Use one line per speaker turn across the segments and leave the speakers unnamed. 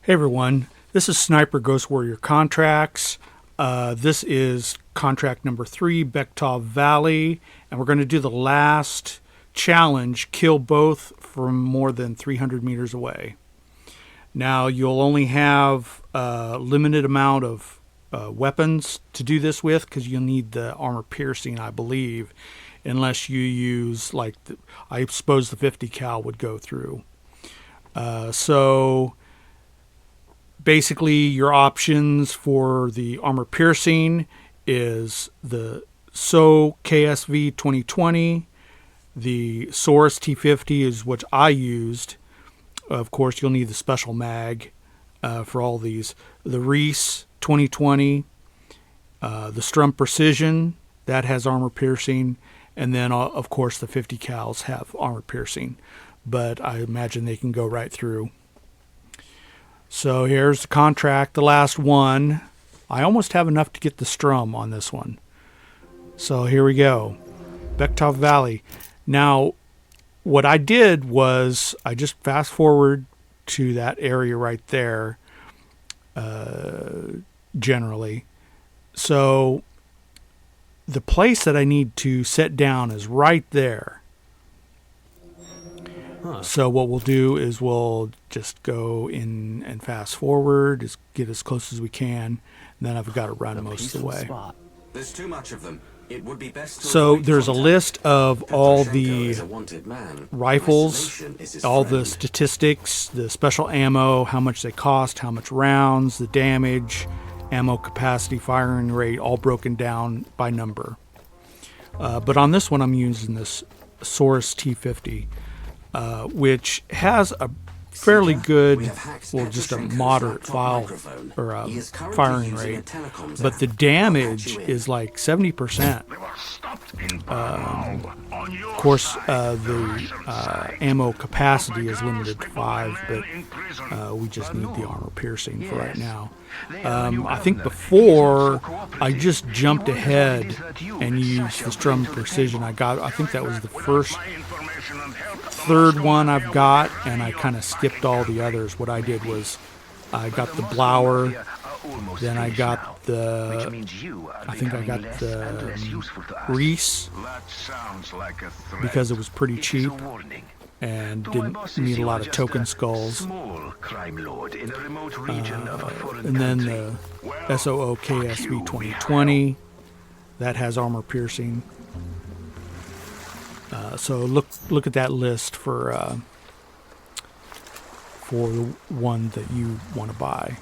Hey everyone, this is Sniper Ghost Warrior Contracts. This is contract number 3, Becktov Valley, and we're going to do the last challenge, kill both from more than 300 meters away. Now you'll only have a limited amount of weapons to do this with because you'll need the armor piercing, I believe, unless you use, like, I suppose the 50 cal would go through. So basically, your options for the armor piercing is the SO KSV 2020. The Source T50 is what I used. Of course, you'll need the special mag for all these. The Reese 2020, the Strum Precision, that has armor piercing. And then, of course, the 50 cals have armor piercing. But I imagine they can go right through. So here's the contract, the last one. I almost have enough to get the strum on this one. So here we go. Becktov Valley. Now, what I did was I just fast forward to that area right there, generally. So the place that I need to set down is right there. So what we'll do is we'll just go in and fast forward, just get as close as we can, and then I've got to run most of the way.
There's too much of them. It would be best to
So there's a list of all the rifles, all the statistics, the special ammo, how much they cost, how much rounds, the damage, ammo capacity, firing rate, all broken down by number. But on this one I'm using this Source T50. Which has a fairly good, well, just a moderate firing rate, but the damage is like 70%. Of course, the ammo capacity is limited to 5, but we just need the armor piercing for right now. I think before I just jumped ahead and used the Strum Precision. I think that was the third one I've got, and I kind of skipped all the others. What I did was I got the blower, then I got the Reese because it was pretty cheap and didn't need a lot of token skulls. And then the SOO KSV 2020, that has armor piercing. So look at that list for the one that you want to buy.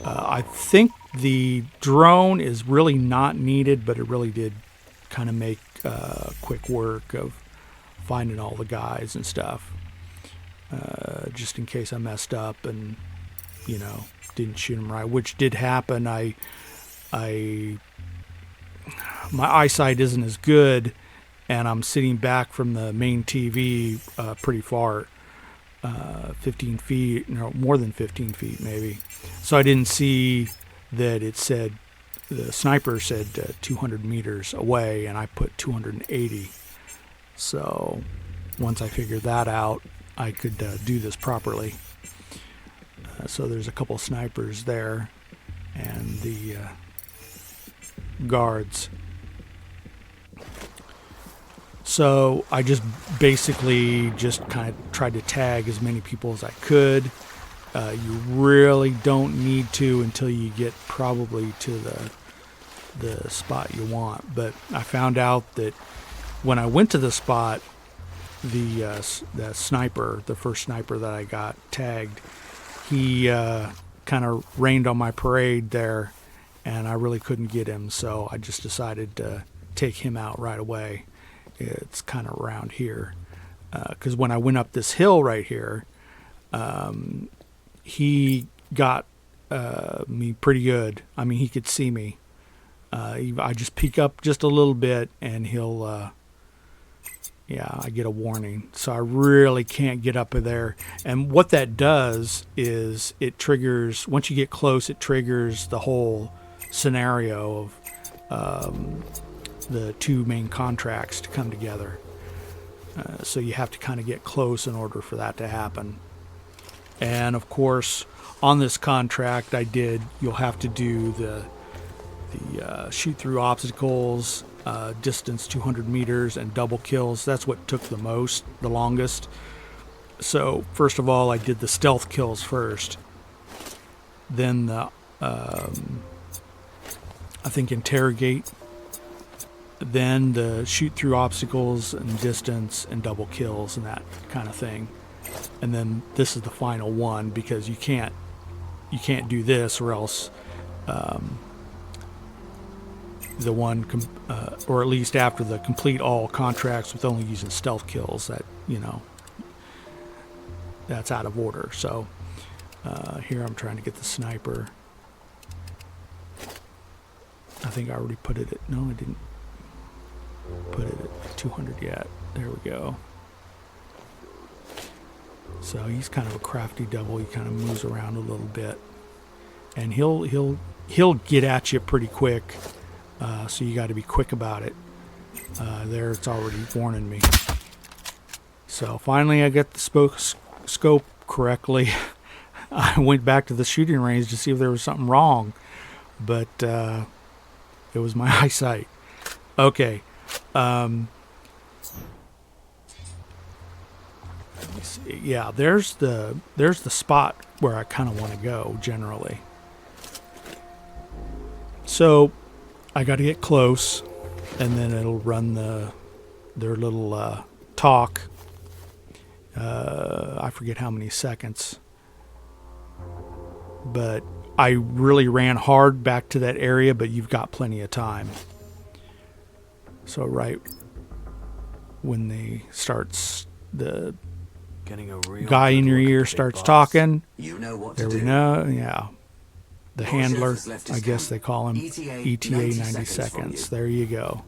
I think the drone is really not needed, but it really did kind of make quick work of finding all the guys and stuff. Just in case I messed up and didn't shoot them right, which did happen. My eyesight isn't as good, and I'm sitting back from the main TV pretty far, 15 feet, more than 15 feet maybe. So I didn't see that it said, the sniper said 200 meters away, and I put 280. So once I figured that out, I could do this properly. So there's a couple snipers there, and the guards. So I just basically just kind of tried to tag as many people as I could. You really don't need to until you get probably to the spot you want. But I found out that when I went to the spot, the sniper, the first sniper that I got tagged, he kind of rained on my parade there, and I really couldn't get him. So I just decided to take him out right away. It's kind of around here, because when I went up this hill right here, he got me pretty good. I mean, he could see me. I just peek up just a little bit, and he'll, I get a warning. So I really can't get up there. And what that does is it triggers, once you get close, it triggers the whole scenario of the two main contracts to come together. So you have to kind of get close in order for that to happen. And of course, on this contract, you'll have to do the shoot through obstacles, distance 200 meters, and double kills. That's what took the longest. So first of all, I did the stealth kills first. Then the, I think, interrogate. Then the shoot through obstacles and distance and double kills and that kind of thing. And then this is the final one, because you can't do this, or else the one or at least after the complete all contracts with only using stealth kills, that that's out of order. So here I'm trying to get the sniper. I think I already put it at, no, I didn't put it at 200 yet. There we go. So he's kind of a crafty devil. He kind of moves around a little bit, and he'll get at you pretty quick. So you got to be quick about it. There, it's already warning me. So finally, I got the scope correctly. I went back to the shooting range to see if there was something wrong, but it was my eyesight. Okay. Let me see. Yeah, there's the spot where I kind of want to go generally. So I got to get close, and then it'll run their little talk. I forget how many seconds, but I really ran hard back to that area, but you've got plenty of time. So right when the guy in your ear starts talking, there we know, yeah. The handler, I guess they call him, ETA 90 seconds. There you go.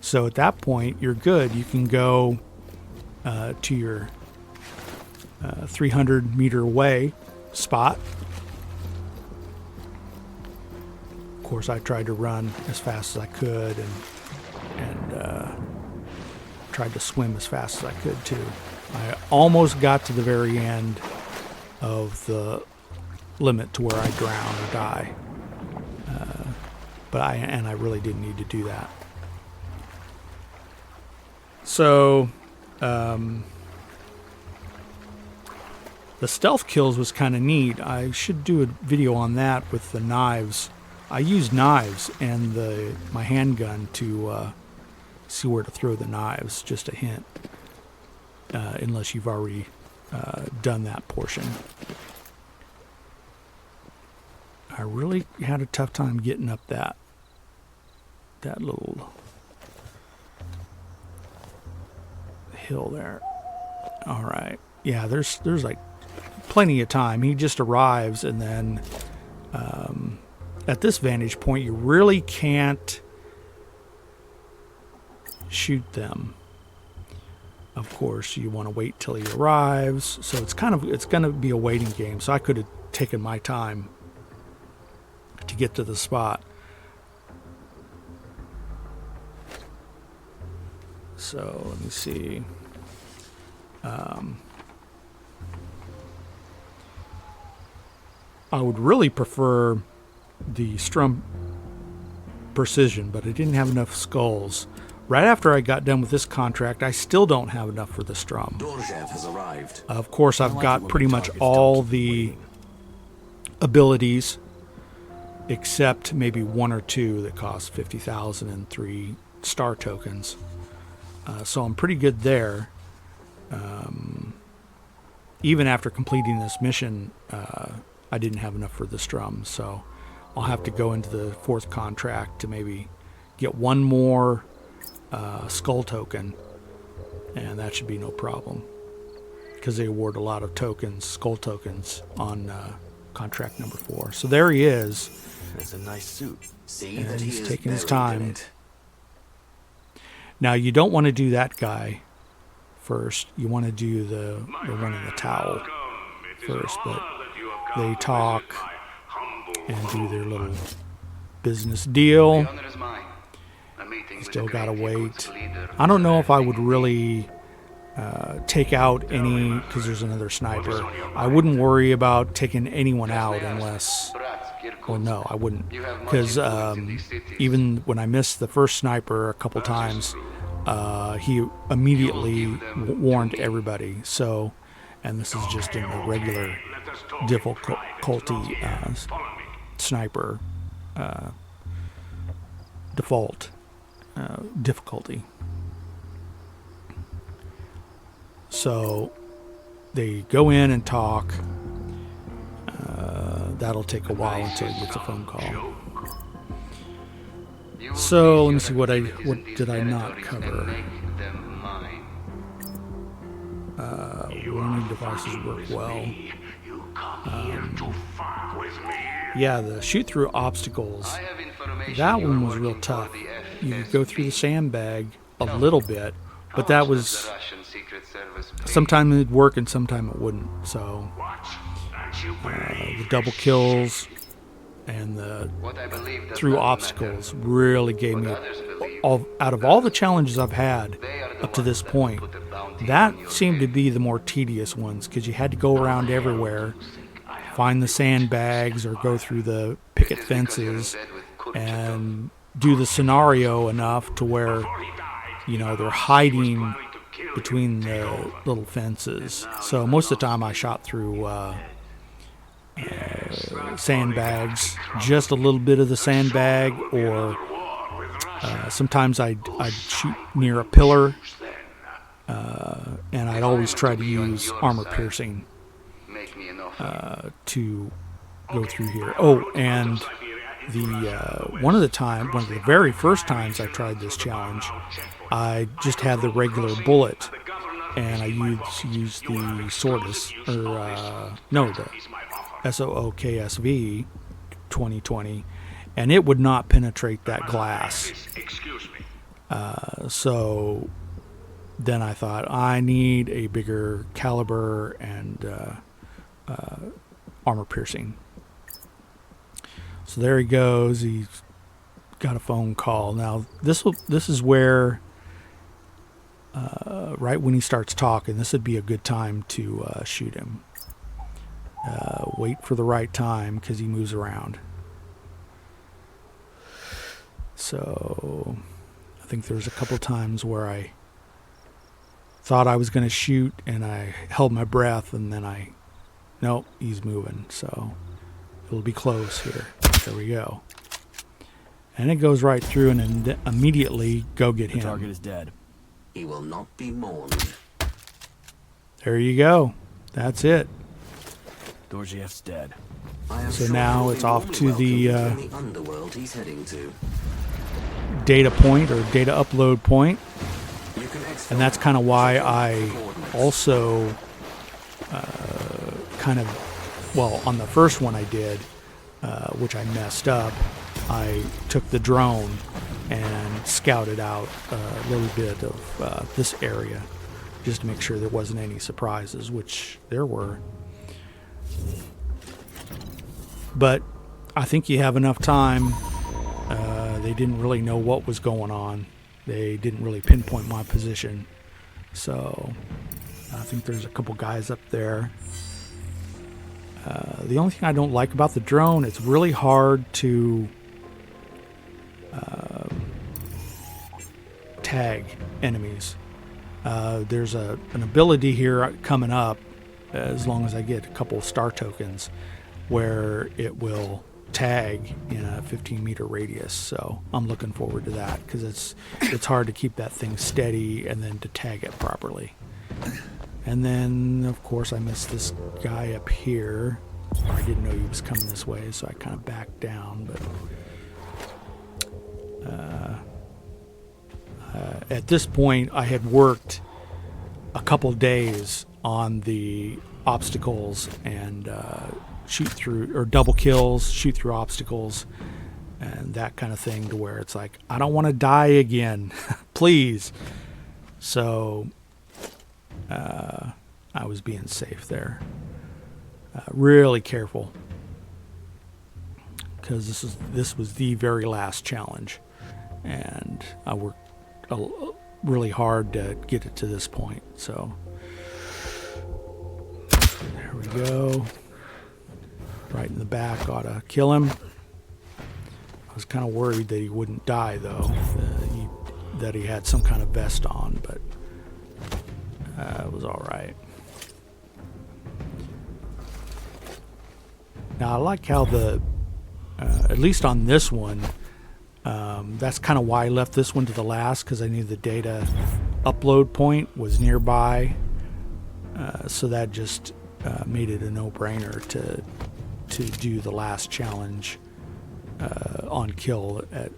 So at that point, you're good. You can go to your 300 meter away spot. Of course, I tried to run as fast as I could, and tried to swim as fast as I could too. I almost got to the very end of the limit to where I drown or die, but I really didn't need to do that. So the stealth kills was kind of neat. I should do a video on that with the knives. I use knives and my handgun to see where to throw the knives. Just a hint, unless you've already done that portion. I really had a tough time getting up that little hill there. All right, yeah, there's like plenty of time. He just arrives, and then at this vantage point, you really can't shoot them. Of course, you want to wait till he arrives. So it's going to be a waiting game. So I could have taken my time to get to the spot. So let me see. I would really prefer the Strum Precision, but I didn't have enough skulls. Right after I got done with this contract, I still don't have enough for the Strum.
Dorjev has arrived.
Of course, I've got pretty much all the abilities, except maybe one or two that cost 50,000 and 3 star tokens. So I'm pretty good there. Even after completing this mission, I didn't have enough for the Strum, so I'll have to go into the 4th contract to maybe get one more skull token, and that should be no problem, because they award a lot of tokens, skull tokens, on contract number 4. So there he is.
It's a nice suit. See
and
that
he's taking his time. Now you don't want to do that guy first. You want to do the one in the towel first, but they talk and do their little business deal. Still gotta wait. I don't know if I would really take out any, because there's another sniper. I wouldn't worry about taking anyone out unless, or no, I wouldn't, because even when I missed the first sniper a couple times, he immediately warned everybody. So, and this is just in the regular difficulty sniper default difficulty. So they go in and talk. That'll take a while until he gets a phone call. So let me see, what did I not cover? Warning devices work well. Yeah, the shoot through obstacles. That one was real tough. You could go through the sandbag a little bit, but that was, sometimes it'd work and sometimes it wouldn't. So the double kills and the through obstacles really gave me, out of all the challenges I've had up to this point, that seemed to be the more tedious ones, because you had to go around everywhere, find the sandbags or go through the picket fences and do the scenario enough to where, you know, they're hiding between the little fences. So most of the time I shot through sandbags, just a little bit of the sandbag, or sometimes I'd shoot near a pillar, and I'd always try to use armor piercing to go through here. Oh, and one of the very first times I tried this challenge, I just had the regular bullet, and I used the Sortis, or the SOOKSV 2020, and it would not penetrate that glass. So then I thought, I need a bigger caliber and armor piercing. So there he goes. He's got a phone call. Now this is where, right when he starts talking, this would be a good time to shoot him. Wait for the right time, because he moves around. So I think there's a couple times where I thought I was going to shoot and I held my breath, and then nope, he's moving. So it'll be close here. There we go. And it goes right through, and then immediately go get him.
The target is dead. He will not be mourned.
There you go. That's it.
Dorjiev's dead.
So now it's off to the
underworld he's heading to.
Data point, or data upload point. And that's kind of why I also on the first one I did, which I messed up, I took the drone and scouted out a little bit of this area just to make sure there wasn't any surprises, which there were. But I think you have enough time. They didn't really know what was going on. They didn't really pinpoint my position. So I think there's a couple guys up there. The only thing I don't like about the drone, it's really hard to tag enemies. There's an ability here coming up, as long as I get a couple of star tokens, where it will tag in a 15-meter radius. So I'm looking forward to that, because it's hard to keep that thing steady and then to tag it properly. And then, of course, I missed this guy up here. I didn't know he was coming this way, so I kind of backed down. But at this point, I had worked a couple days on the obstacles and shoot through, or double kills, shoot through obstacles, and that kind of thing, to where it's like, I don't want to die again, please. So I was being safe there, really careful, because this was the very last challenge, and I worked really hard to get it to this point. So there we go. Right in the back, ought to kill him. I was kind of worried that he wouldn't die, though. That he had some kind of vest on, but it was all right. Now, I like how at least on this one, that's kind of why I left this one to the last, because I knew the data upload point was nearby. So that just made it a no-brainer to do the last challenge on kill at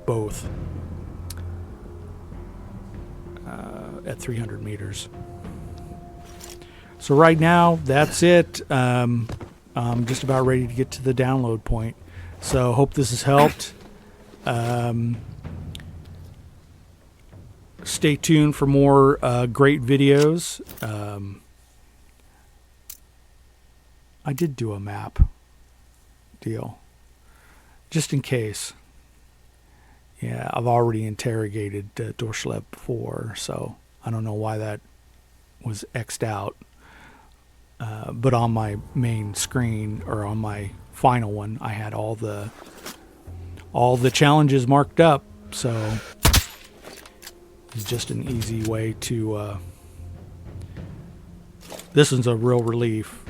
both at 300 meters. So right now, that's it. I'm just about ready to get to the download point. So hope this has helped. Stay tuned for more great videos. I did do a map deal, just in case. Yeah, I've already interrogated Dorschlev before, so I don't know why that was X'd out. But on my main screen, or on my final one, I had all the challenges marked up, so it's just an easy way to. This is a real relief,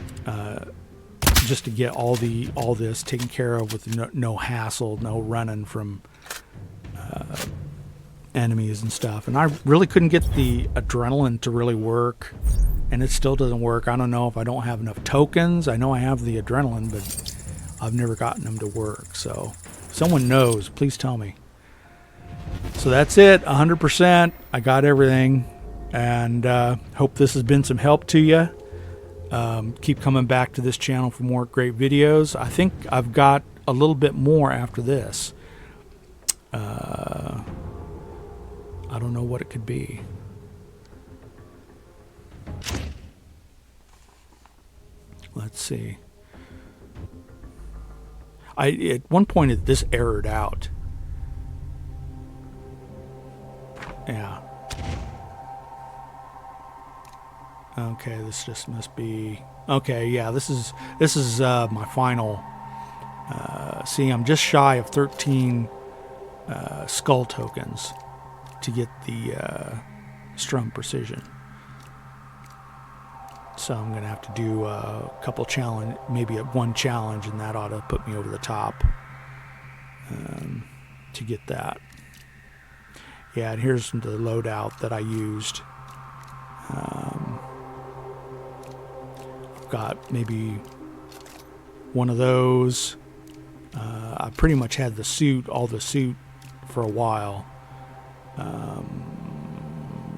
just to get all this taken care of with no hassle, no running from enemies and stuff. And I really couldn't get the adrenaline to really work, and it still doesn't work. I don't know if I don't have enough tokens. I know I have the adrenaline, but I've never gotten them to work. So if someone knows, please tell me. So that's it, 100%. I got everything, and hope this has been some help to you. Keep coming back to this channel for more great videos. I think I've got a little bit more after this. I don't know what it could be. Let's see. At one point this errored out. Yeah. Okay, this just must be okay. Yeah, this is my final. See, I'm just shy of 13 skull tokens to get the Strum Precision. So I'm gonna have to do a couple challenge, maybe one challenge, and that ought to put me over the top to get that. Yeah, and here's the loadout that I used. I've got maybe one of those. I pretty much had all the suit for a while.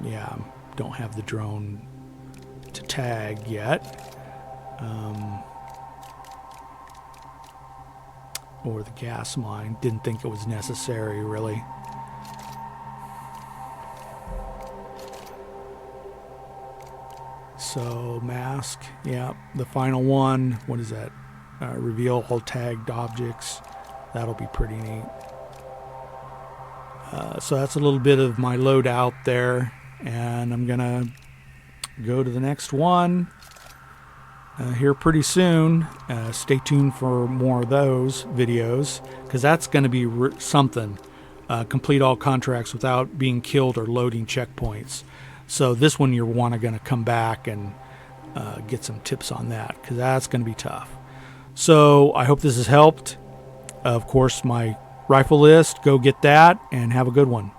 Yeah, don't have the drone to tag yet. Or the gas mine. Didn't think it was necessary, really. So, mask. Yeah, the final one. What is that? Reveal all tagged objects. That'll be pretty neat. So that's a little bit of my loadout there, and I'm gonna go to the next one here pretty soon. Stay tuned for more of those videos, because that's going to be something. Complete all contracts without being killed or loading checkpoints. So this one you're going to come back and get some tips on that, because that's going to be tough. So I hope this has helped. Of course, my rifle list, go get that, and have a good one.